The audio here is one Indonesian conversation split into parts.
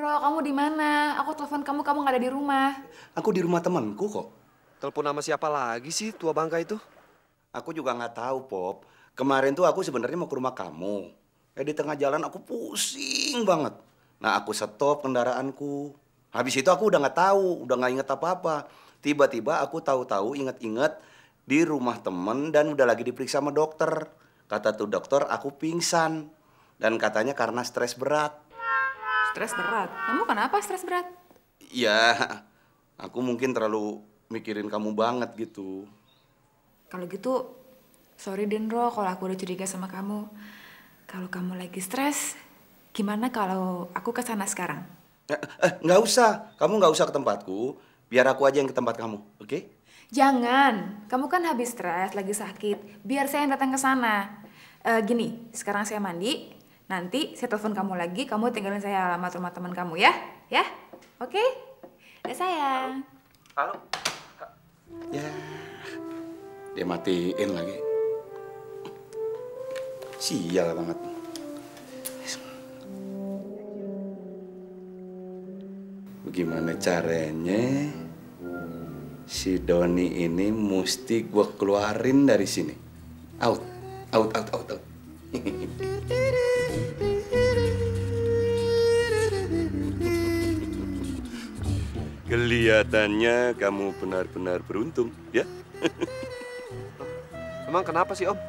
Ro, kamu di mana? Aku telepon kamu, kamu nggak ada di rumah. Aku di rumah temanku kok. Telepon sama siapa lagi sih tua bangka itu? Aku juga nggak tahu, Pop. Kemarin tuh aku sebenarnya mau ke rumah kamu. Di tengah jalan aku pusing banget. Nah, aku stop kendaraanku. Habis itu aku udah nggak tahu, udah nggak inget apa-apa. Tiba-tiba aku tahu-tahu inget-inget di rumah temen dan udah lagi diperiksa sama dokter. Kata tuh dokter aku pingsan. Dan katanya karena stres berat. Stres berat? Kamu kenapa stres berat? Ya, aku mungkin terlalu mikirin kamu banget gitu. Kalau gitu, sorry Denro kalau aku udah curiga sama kamu. Kalau kamu lagi stres, gimana kalau aku ke sana sekarang? Nggak usah. Kamu nggak usah ke tempatku. Biar aku aja yang ke tempat kamu, oke? Jangan, kamu kan habis stres, lagi sakit. Biar saya yang datang ke sana. Gini, sekarang saya mandi. Nanti saya telepon kamu lagi, kamu tinggalin saya alamat rumah teman kamu ya? Ya? Oke? Udah sayang. Halo? Ya, dia matiin lagi. Sial banget. Bagaimana caranya si Doni ini mesti gue keluarin dari sini? Out, out, out, out, out. Kelihatannya kamu benar-benar beruntung, ya? Emang kenapa sih Om?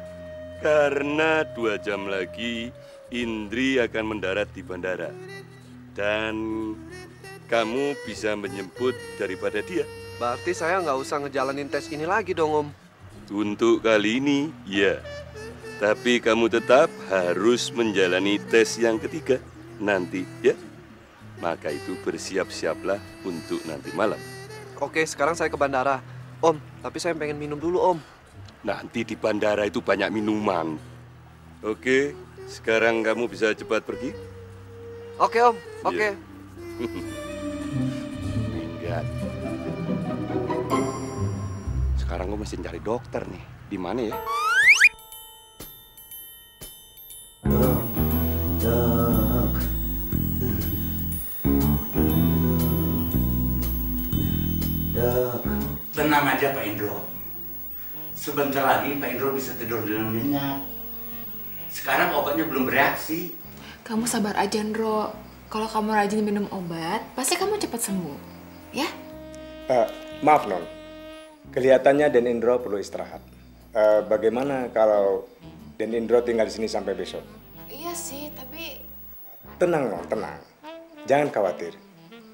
Karena 2 jam lagi Indri akan mendarat di bandara. Dan kamu bisa menjemput daripada dia. Berarti saya nggak usah ngejalanin tes ini lagi dong Om. Untuk kali ini, ya. Tapi kamu tetap harus menjalani tes yang ketiga nanti, ya. Maka itu bersiap-siaplah untuk nanti malam. Oke, sekarang saya ke bandara. Om, tapi saya pengen minum dulu Om. Nanti di bandara itu banyak minuman. Oke, sekarang kamu bisa cepat pergi? Oke Om, oke. Minggat. Sekarang gue mesti cari dokter nih. Di mana ya? Dok. Tenang aja Pak Indro. Sebentar lagi Pak Indro bisa tidur dengan nyenyak. Sekarang obatnya belum bereaksi. Kamu sabar aja, Ndro. Kalau kamu rajin minum obat, pasti kamu cepat sembuh. Ya? Maaf, Non. Kelihatannya Den Indro perlu istirahat. Bagaimana kalau Den Indro tinggal di sini sampai besok? Iya sih, tapi... Tenang, Non, tenang. Jangan khawatir.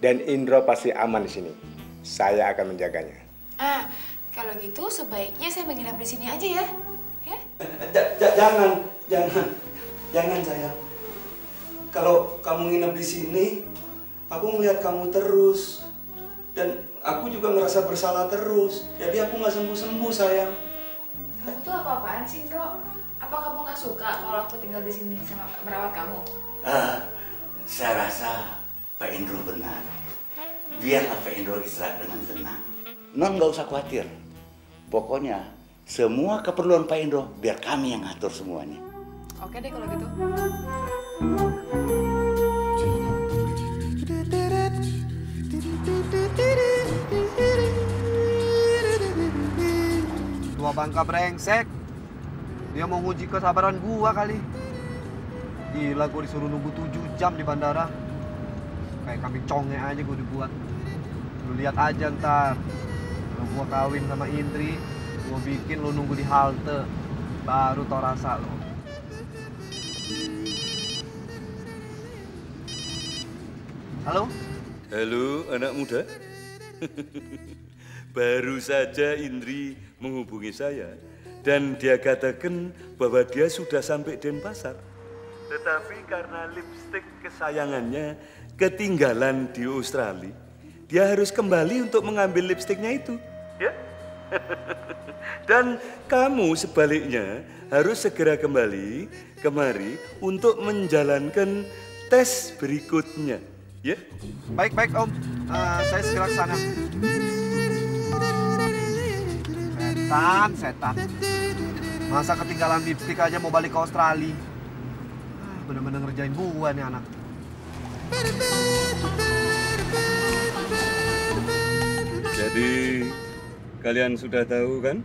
Den Indro pasti aman di sini. Saya akan menjaganya. Kalau gitu sebaiknya saya menginap di sini aja ya. Ya? Jangan sayang. Kalau kamu nginep di sini, aku ngeliat kamu terus. Dan aku juga ngerasa bersalah terus. Jadi aku nggak sembuh-sembuh sayang. Kamu tuh apa-apaan sih, Ndro? Apa kamu nggak suka kalau aku tinggal di sini sama merawat kamu? Saya rasa Pak Indro benar. Biarlah Pak Indro istirahat dengan tenang. Non nggak usah khawatir. Pokoknya semua keperluan Pak Indro biar kami yang ngatur semuanya. Oke deh kalau gitu. Tua bangka brengsek. Dia mau nguji kesabaran gua kali. Gila, gua disuruh nunggu 7 jam di bandara. Kayak kambing conge aja gua dibuat. Lu lihat aja ntar. Kalau gua kawin sama Indri, gua bikin lu nunggu di halte. Baru tau rasa lu. Halo? Halo anak muda. Baru saja Indri menghubungi saya dan dia katakan bahwa dia sudah sampai Denpasar. Tetapi karena lipstik kesayangannya ketinggalan di Australia, dia harus kembali untuk mengambil lipstiknya itu. Ya? Dan kamu sebaliknya harus segera kembali kemari untuk menjalankan tes berikutnya. Ya? Baik, Om. Saya segera ke sana. Setan. Masa ketinggalan lipstik aja mau balik ke Australia. Bener-bener ngerjain gua nih anak. Kalian sudah tahu kan?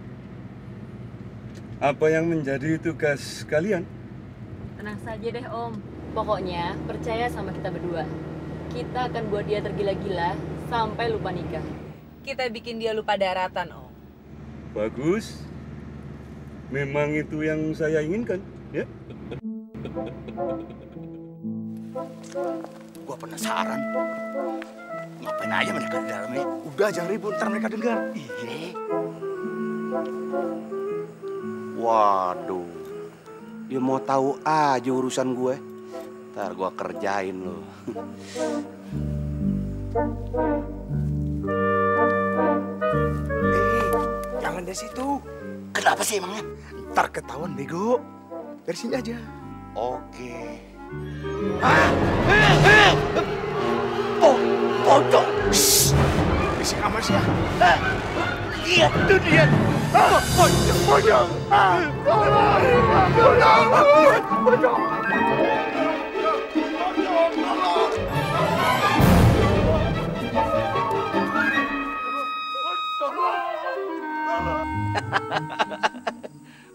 Apa yang menjadi tugas kalian? Tenang saja deh Om. Pokoknya percaya sama kita berdua. Kita akan buat dia tergila-gila sampai lupa nikah. Kita bikin dia lupa daratan, Om. Bagus. Memang itu yang saya inginkan, ya? Gua penasaran. Ngapain aja mereka di dalamnya? Udah, jangan ribut, ntar mereka dengar. Iya. Waduh. Dia mau tahu aja urusan gue. Ntar gua kerjain lo. Jangan dari situ. Kenapa sih emangnya? Ntar ketahuan bego. Dari sini aja. Oke. Pocong. Bisik amat sih ya. Lihat tuh dia. Pocong.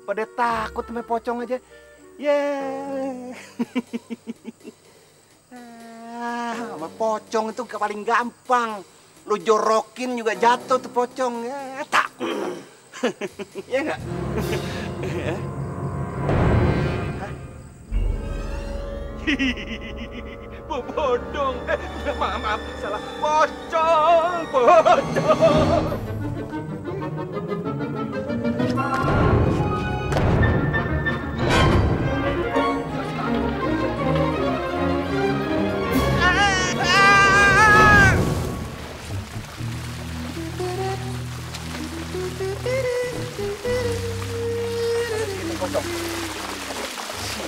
Pada takut sama pocong aja. Yeah. Sama pocong itu paling gampang. Lu jorokin juga jatuh tuh pocong. Ya, takut. Ya enggak? Bodong. Maaf, salah. Pocong.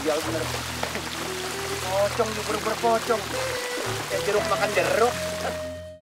Sial bener. Pocong juga bener-bener pocong. Kayak jeruk makan jeruk.